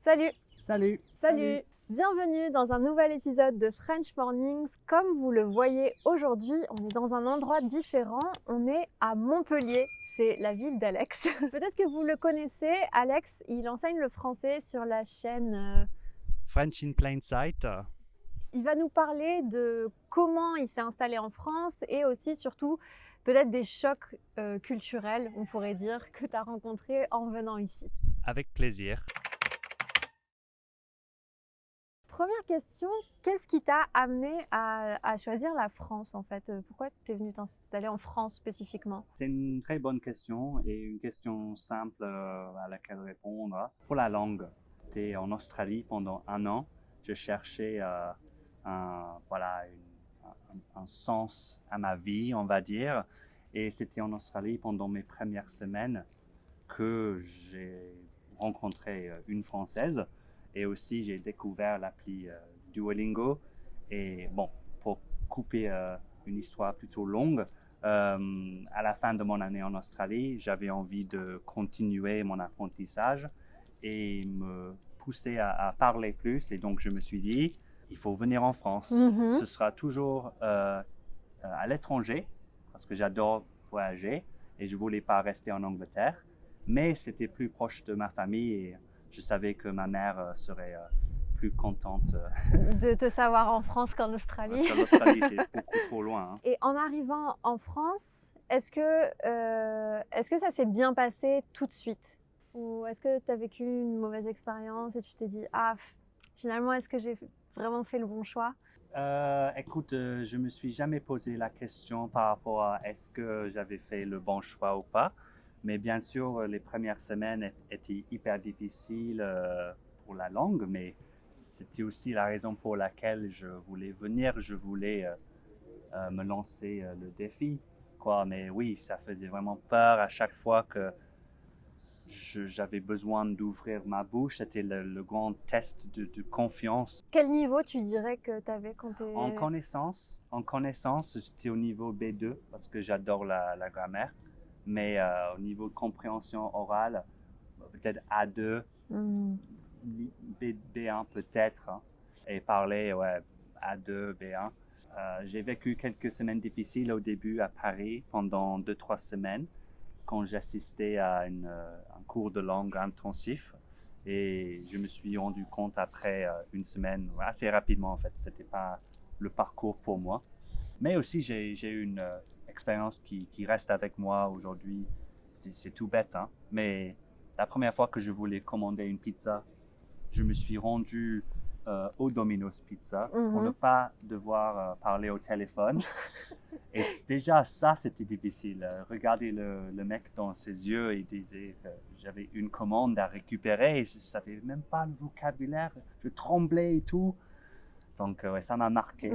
Salut! Salut! Salut! Bienvenue dans un nouvel épisode de French Mornings. Comme vous le voyez aujourd'hui, on est dans un endroit différent. On est à Montpellier, c'est la ville d'Alex. Peut-être que vous le connaissez, Alex, il enseigne le français sur la chaîne French in Plain Sight. Il va nous parler de comment il s'est installé en France et aussi surtout peut-être des chocs culturels, on pourrait dire, que tu as rencontrés en venant ici. Avec plaisir. Première question, qu'est-ce qui t'a amené à choisir la France en fait? Pourquoi tu es venu t'installer en France spécifiquement? C'est une très bonne question et une question simple à laquelle répondre. Pour la langue, j'étais en Australie pendant 1 an. Je cherchais un sens à ma vie, on va dire. Et c'était en Australie pendant mes premières semaines que j'ai rencontré une Française. Et aussi, j'ai découvert l'appli Duolingo. Et bon, pour couper une histoire plutôt longue, à la fin de mon année en Australie, j'avais envie de continuer mon apprentissage et me pousser à parler plus. Et donc, je me suis dit, il faut venir en France. Ce sera toujours à l'étranger, parce que j'adore voyager et je ne voulais pas rester en Angleterre. Mais c'était plus proche de ma famille et je savais que ma mère serait plus contente de te savoir en France qu'en Australie. Parce qu'en Australie, c'est beaucoup trop loin. Et en arrivant en France, est-ce que ça s'est bien passé tout de suite? Ou est-ce que tu as vécu une mauvaise expérience et tu t'es dit, finalement, est-ce que j'ai vraiment fait le bon choix? Écoute, je me suis jamais posé la question par rapport à est-ce que j'avais fait le bon choix ou pas. Mais bien sûr, les premières semaines étaient hyper difficiles pour la langue, mais c'était aussi la raison pour laquelle je voulais venir. Je voulais me lancer le défi, quoi. Mais oui, ça faisait vraiment peur à chaque fois que j'avais besoin d'ouvrir ma bouche. C'était le grand test de confiance. Quel niveau tu dirais que tu avais quand tu es... En connaissance, j'étais au niveau B2 parce que j'adore la grammaire. Mais au niveau de compréhension orale, peut-être A2, B1 peut-être. Hein. Et parler, ouais, A2, B1. J'ai vécu quelques semaines difficiles au début à Paris pendant 2-3 semaines quand j'assistais à un cours de langue intensif. Et je me suis rendu compte après une semaine, assez rapidement en fait, c'était pas le parcours pour moi. Mais aussi j'ai eu une expérience qui reste avec moi aujourd'hui. C'est tout bête, hein? Mais la première fois que je voulais commander une pizza, je me suis rendu au Domino's Pizza pour ne pas devoir parler au téléphone. Et déjà ça, c'était difficile. Regarder le mec dans ses yeux et disait que j'avais une commande à récupérer et je ne savais même pas le vocabulaire. Je tremblais et tout. Donc, ouais, ça m'a marqué.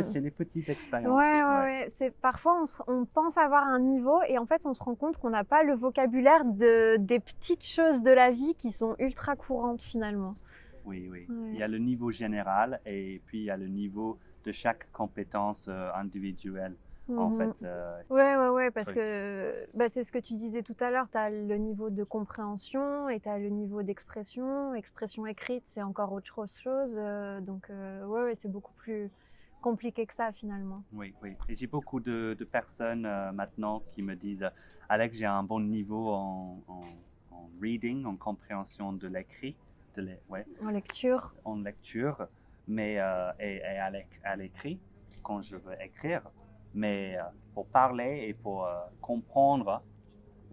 C'est les petites expériences. Ouais. Parfois, on pense avoir un niveau et en fait, on se rend compte qu'on n'a pas le vocabulaire des petites choses de la vie qui sont ultra courantes finalement. Oui. Ouais. Il y a le niveau général et puis il y a le niveau de chaque compétence individuelle. En fait, ouais, parce que c'est ce que tu disais tout à l'heure, tu as le niveau de compréhension et tu as le niveau d'expression. Expression écrite, c'est encore autre chose. Donc, c'est beaucoup plus compliqué que ça finalement. Oui. Et j'ai beaucoup de personnes maintenant qui me disent « Alex, j'ai un bon niveau en reading, en compréhension de l'écrit. » En lecture. En lecture, mais et à l'écrit, quand je veux écrire. Mais pour parler et pour comprendre,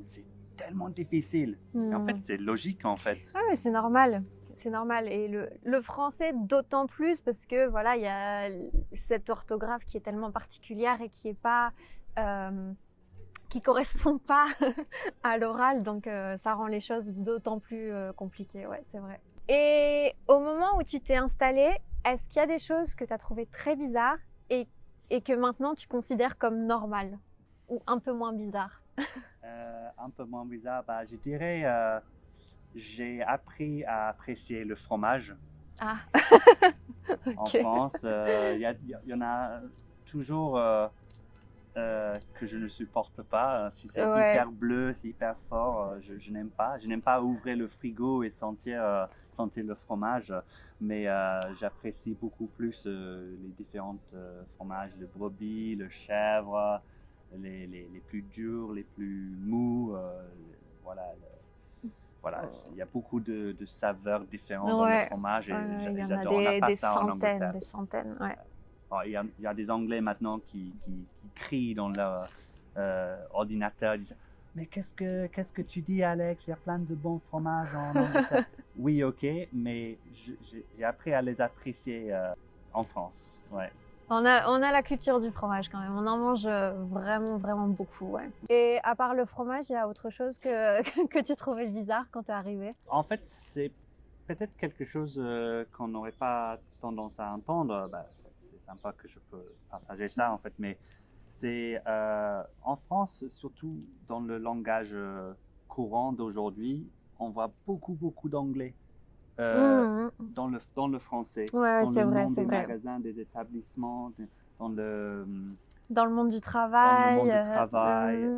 c'est tellement difficile. Et en fait, c'est logique en fait. Ah oui, c'est normal. C'est normal. Et le français d'autant plus parce que voilà, il y a cette orthographe qui est tellement particulière et qui est pas... qui correspond pas à l'oral, donc ça rend les choses d'autant plus compliquées, ouais, c'est vrai. Et au moment où tu t'es installé, est-ce qu'il y a des choses que tu as trouvées très bizarres et que maintenant tu considères comme normales ou un peu moins bizarres? Un peu moins bizarre, je dirais j'ai appris à apprécier le fromage. Ah. En France, il y en a toujours que je ne supporte pas. Si c'est Ouais. hyper bleu, c'est hyper fort, je n'aime pas. Je n'aime pas ouvrir le frigo et sentir le fromage, mais j'apprécie beaucoup plus les différents fromages, le brebis, le chèvre, les plus durs, les plus mous. Voilà. Voilà, il y a beaucoup de saveurs différentes dans le Ouais. fromage et Il y en a j'adore. On n'a pas des ça en centaines, Angleterre. des centaines, ouais. Alors, il y a des Anglais maintenant qui crient dans leur ordinateur, ils disent mais qu'est-ce que tu dis, Alex? Il y a plein de bons fromages en Angleterre. Oui, ok, mais j'ai appris à les apprécier en France. Ouais. On a la culture du fromage quand même. On en mange vraiment, vraiment beaucoup, ouais. Et à part le fromage, il y a autre chose que tu trouvais bizarre quand t'es arrivé? En fait, c'est peut-être quelque chose qu'on n'aurait pas tendance à entendre. Bah, c'est sympa que je peux partager ça, en fait, mais c'est en France, surtout dans le langage courant d'aujourd'hui, on voit beaucoup d'anglais dans le français, Ouais, dans c'est le vrai, nom c'est des vrai. magasins, des établissements, dans le Dans le monde du dans le travail. monde du travail,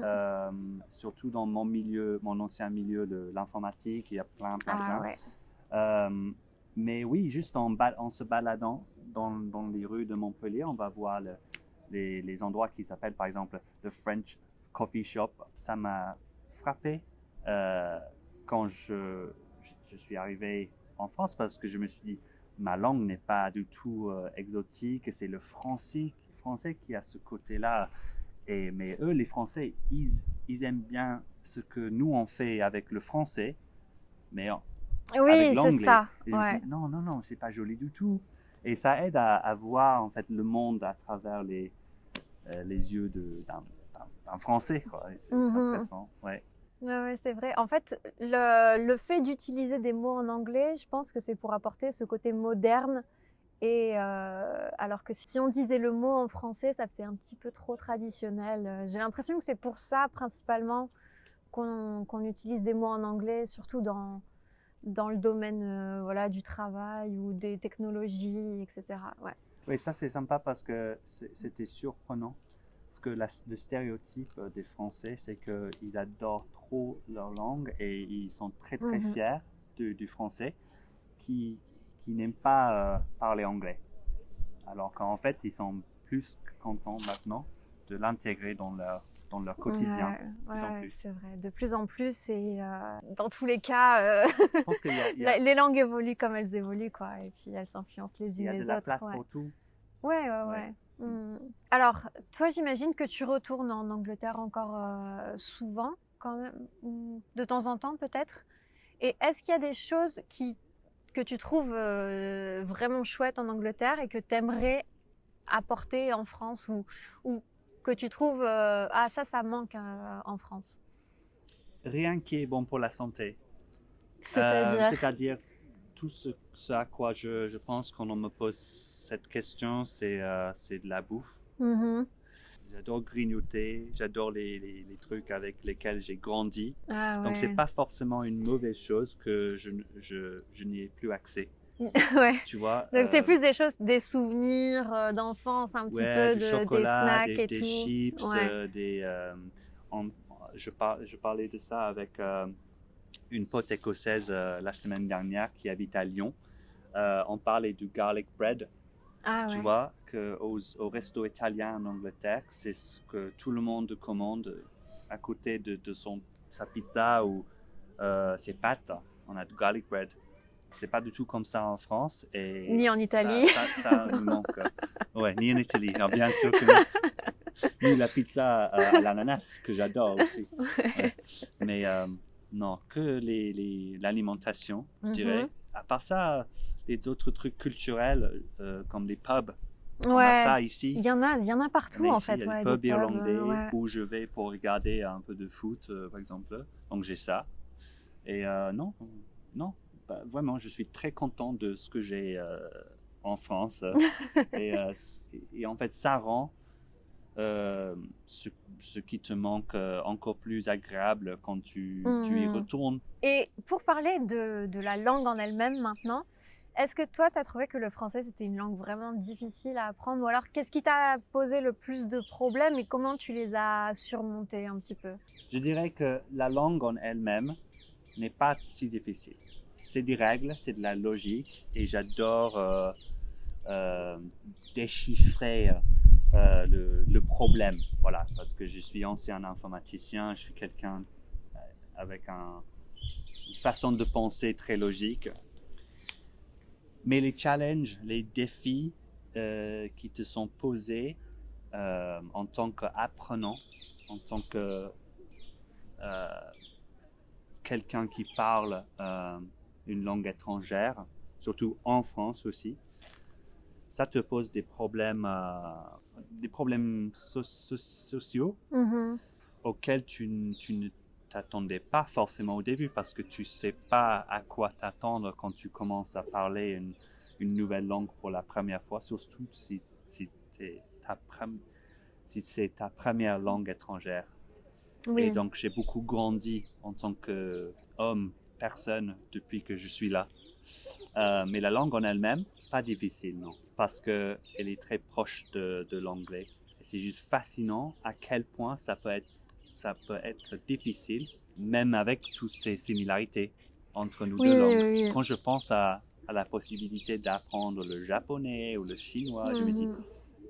surtout dans mon milieu, mon ancien milieu de l'informatique, il y a plein. Ah ouais. Mais oui, juste en se baladant dans les rues de Montpellier, on va voir les endroits qui s'appellent par exemple The French Coffee Shop. Ça m'a frappé quand je suis arrivé en France parce que je me suis dit, ma langue n'est pas du tout exotique, c'est le français qui a ce côté-là. Mais eux, les Français, ils aiment bien ce que nous on fait avec le français, mais Oui, avec c'est l'anglais. ça. Et je me suis Ouais. dit, non, c'est pas joli du tout. Et ça aide à voir en fait le monde à travers les yeux d'un Français, quoi. Et c'est intéressant, ouais. Ouais, ouais, c'est vrai. En fait, le fait d'utiliser des mots en anglais, je pense que c'est pour apporter ce côté moderne. Et alors que si on disait le mot en français, ça faisait un petit peu trop traditionnel. J'ai l'impression que c'est pour ça principalement qu'on utilise des mots en anglais, surtout dans le domaine voilà, du travail ou des technologies, etc. Ouais. Oui, ça c'est sympa parce que c'était surprenant. Parce que le stéréotype des Français, c'est qu'ils adorent trop leur langue et ils sont très fiers du français qui n'aiment pas parler anglais. Alors qu'en fait, ils sont plus que contents maintenant de l'intégrer dans leur quotidien. Ouais, c'est vrai. De plus en plus, et dans tous les cas, Je pense qu'il y a, les langues évoluent comme elles évoluent, quoi. Et puis elles s'influencent les il y unes a de les la autres. place Ouais. pour tout. Ouais. Alors, toi, j'imagine que tu retournes en Angleterre encore souvent, quand même, de temps en temps peut-être. Et est-ce qu'il y a des choses que tu trouves vraiment chouettes en Angleterre et que tu aimerais apporter en France ou que tu trouves ah ça manque en France? Rien qui est bon pour la santé. C'est-à-dire? C'est-à-dire tout ce à quoi je pense quand on me pose cette question, c'est de la bouffe. J'adore grignoter, j'adore les trucs avec lesquels j'ai grandi. Ah Donc c'est ouais. pas forcément une mauvaise chose que je n'y ai plus accès. Ouais. Tu vois, Donc c'est plus des choses, des souvenirs d'enfance, un petit ouais, peu du des chocolat, snacks et des tout. chips, Ouais. je parlais de ça avec une pote écossaise la semaine dernière qui habite à Lyon. On parlait du garlic bread. Ah Tu ouais. vois au resto italien en Angleterre, c'est ce que tout le monde commande à côté de sa pizza ou ses pâtes. On a du garlic bread. C'est pas du tout comme ça en France et Ni en Italie. ça nous manque. Ouais, ni en Italie. Alors, bien sûr que non. Ni la pizza à l'ananas que j'adore aussi. Ouais. Mais non, que l'alimentation, je dirais. À part ça, les autres trucs culturels comme les pubs. On a ça ici. Il y en a partout en fait. Il y a Ouais, des pubs des irlandais ouais. où je vais pour regarder un peu de foot, par exemple. Donc j'ai ça. Et non, bah, vraiment, je suis très content de ce que j'ai en France. et en fait, ça rend ce qui te manque encore plus agréable quand tu y retournes. Et pour parler de la langue en elle-même maintenant, Est-ce que toi, tu as trouvé que le français, c'était une langue vraiment difficile à apprendre? Ou alors, qu'est-ce qui t'a posé le plus de problèmes et comment tu les as surmontés un petit peu? Je dirais que la langue en elle-même n'est pas si difficile. C'est des règles, c'est de la logique et j'adore déchiffrer le problème. Voilà, parce que je suis ancien informaticien, je suis quelqu'un avec une façon de penser très logique. Mais les challenges, les défis qui te sont posés en tant qu'apprenant, en tant que quelqu'un qui parle une langue étrangère, surtout en France aussi, ça te pose des problèmes sociaux auxquels tu ne t'attendais pas forcément au début parce que tu sais pas à quoi t'attendre quand tu commences à parler une nouvelle langue pour la première fois, surtout si c'est ta première langue étrangère. Oui. Et donc, j'ai beaucoup grandi en tant qu'homme, personne, depuis que je suis là. Mais la langue en elle-même, pas difficile, non. Parce qu'elle est très proche de l'anglais. Et c'est juste fascinant à quel point ça peut être difficile, même avec toutes ces similarités entre nous deux langues. Oui. Quand je pense à la possibilité d'apprendre le japonais ou le chinois, je me dis,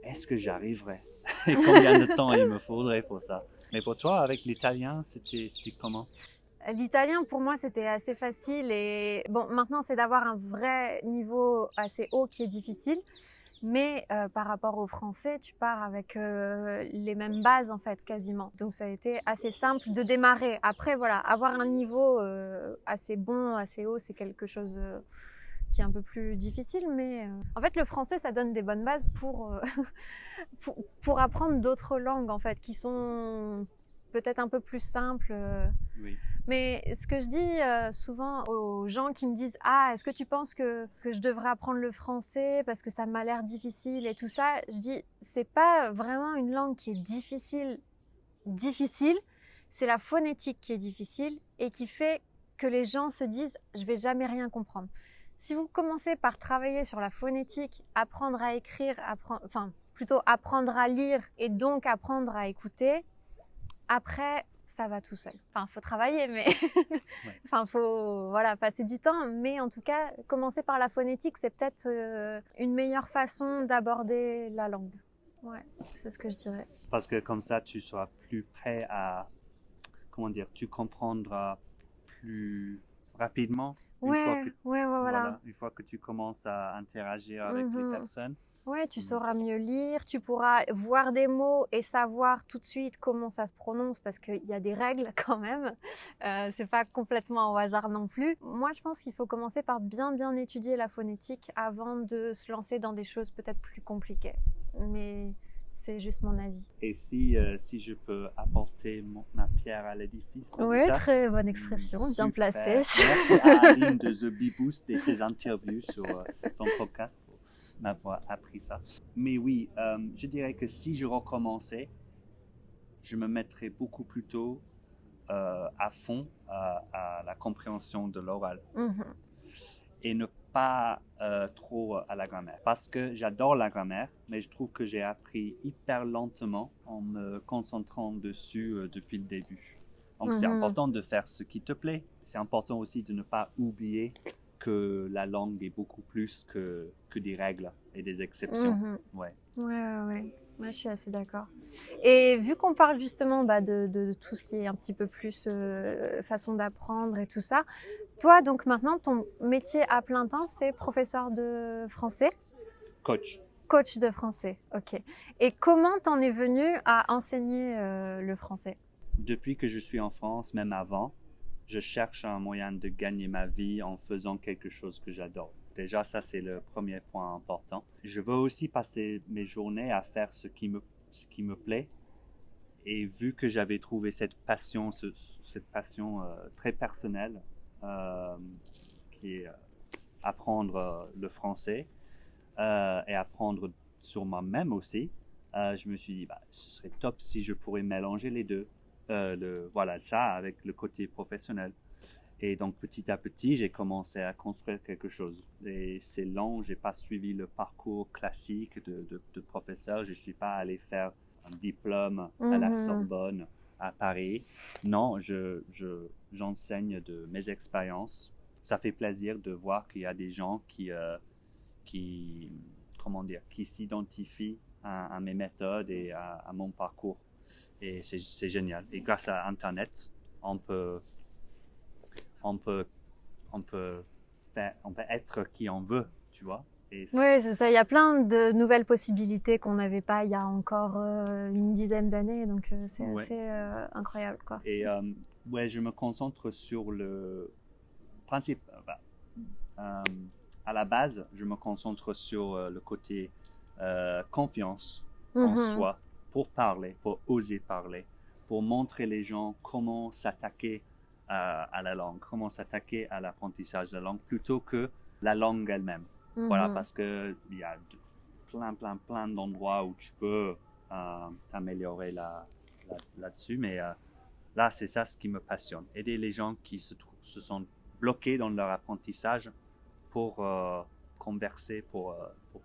est-ce que j'arriverai? Et combien de temps il me faudrait pour ça? Mais pour toi, avec l'italien, c'était comment? L'italien, pour moi, c'était assez facile. Et bon, maintenant, c'est d'avoir un vrai niveau assez haut qui est difficile. Mais par rapport au français, tu pars avec les mêmes bases, en fait, quasiment. Donc, ça a été assez simple de démarrer. Après, voilà, avoir un niveau assez bon, assez haut, c'est quelque chose qui est un peu plus difficile. Mais en fait, le français, ça donne des bonnes bases pour apprendre d'autres langues, en fait, qui sont peut-être un peu plus simples. Oui. Mais ce que je dis souvent aux gens qui me disent « Ah, est-ce que tu penses que je devrais apprendre le français parce que ça m'a l'air difficile et tout ça ?» Je dis « C'est pas vraiment une langue qui est difficile. C'est la phonétique qui est difficile et qui fait que les gens se disent « Je vais jamais rien comprendre. » Si vous commencez par travailler sur la phonétique, apprendre à écrire, plutôt apprendre à lire et donc apprendre à écouter, après, ça va tout seul. Enfin, faut travailler, mais Ouais. enfin, faut passer du temps. Mais en tout cas, commencer par la phonétique, c'est peut-être une meilleure façon d'aborder la langue. Ouais, c'est ce que je dirais. Parce que comme ça, tu seras plus prêt à, tu comprendras plus rapidement Voilà. une fois que tu commences à interagir avec les personnes. Ouais, tu sauras mieux lire, tu pourras voir des mots et savoir tout de suite comment ça se prononce parce qu'il y a des règles quand même. C'est pas complètement au hasard non plus. Moi, je pense qu'il faut commencer par bien étudier la phonétique avant de se lancer dans des choses peut-être plus compliquées. Mais c'est juste mon avis. Et si je peux apporter ma pierre à l'édifice. Oui, très bonne expression, bien placée. Merci à Aline de The Bee Boost et ses interviews sur son podcast pour m'avoir appris ça. Mais oui, je dirais que si je recommençais, je me mettrais beaucoup plus tôt à fond à la compréhension de l'oral. Et ne pas trop à la grammaire. Parce que j'adore la grammaire, mais je trouve que j'ai appris hyper lentement en me concentrant dessus depuis le début. Donc c'est important de faire ce qui te plaît. C'est important aussi de ne pas oublier que la langue est beaucoup plus que des règles et des exceptions. Ouais. Moi, je suis assez d'accord. Et vu qu'on parle justement de tout ce qui est un petit peu plus façon d'apprendre et tout ça, toi, donc maintenant, ton métier à plein temps, c'est professeur de français? Coach. Coach de français, ok. Et comment t'en es venu à enseigner le français? Depuis que je suis en France, même avant, je cherche un moyen de gagner ma vie en faisant quelque chose que j'adore. Déjà, ça, c'est le premier point important. Je veux aussi passer mes journées à faire ce qui me plaît. Et vu que j'avais trouvé cette passion très personnelle, qui est apprendre le français et apprendre sur moi-même aussi, je me suis dit, ce serait top si je pourrais mélanger les deux. Ça avec le côté professionnel. Et donc, petit à petit, j'ai commencé à construire quelque chose. Et c'est long, j'ai pas suivi le parcours classique de professeur. Je suis pas allé faire un diplôme à la Sorbonne, à Paris. Non, j'enseigne de mes expériences. Ça fait plaisir de voir qu'il y a des gens qui s'identifient à mes méthodes et à mon parcours. Et c'est génial. Et grâce à Internet, on peut être qui on veut, tu vois. Oui, c'est ça. Il y a plein de nouvelles possibilités qu'on n'avait pas il y a encore une dizaine d'années. Donc, c'est assez incroyable, quoi. Et je me concentre sur le principe. À la base, je me concentre sur le côté confiance en soi pour parler, pour oser parler, pour montrer les gens comment s'attaquer à la langue, comment s'attaquer à l'apprentissage de la langue plutôt que la langue elle-même. Voilà, parce que il y a plein d'endroits où tu peux t'améliorer là-dessus, mais là, c'est ça ce qui me passionne. Aider les gens qui se sont bloqués dans leur apprentissage pour converser, pour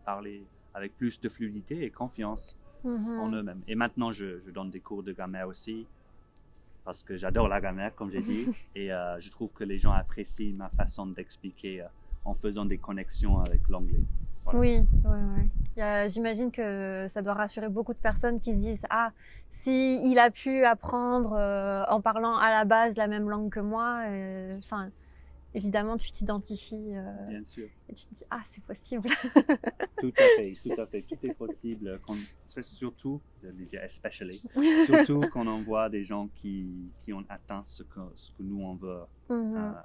parler avec plus de fluidité et confiance en eux-mêmes. Et maintenant, je donne des cours de grammaire aussi, parce que j'adore la grammaire, comme j'ai dit, et je trouve que les gens apprécient ma façon d'expliquer en faisant des connexions avec l'anglais. Voilà. Oui, j'imagine que ça doit rassurer beaucoup de personnes qui se disent « Ah, si il a pu apprendre en parlant à la base la même langue que moi, évidemment, tu t'identifies Bien sûr. Et tu te dis « Ah, c'est possible !» Tout à fait. Tout est possible. Surtout, je vais dire especially, surtout quand on voit des gens qui ont atteint ce que nous, on veut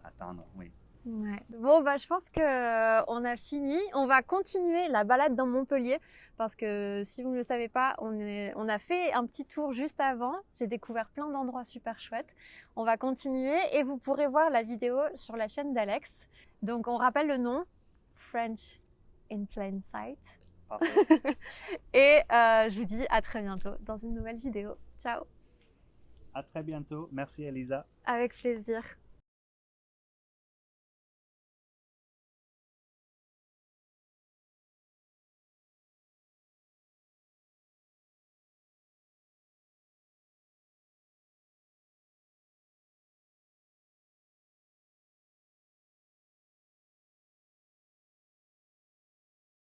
atteindre. Oui. Ouais. Bon, je pense qu'on a fini. On va continuer la balade dans Montpellier parce que si vous ne le savez pas, on a fait un petit tour juste avant. J'ai découvert plein d'endroits super chouettes. On va continuer et vous pourrez voir la vidéo sur la chaîne d'Alex. Donc, on rappelle le nom, French in Plain Sight. Parfait. Et je vous dis à très bientôt dans une nouvelle vidéo. Ciao. À très bientôt. Merci Elisa. Avec plaisir.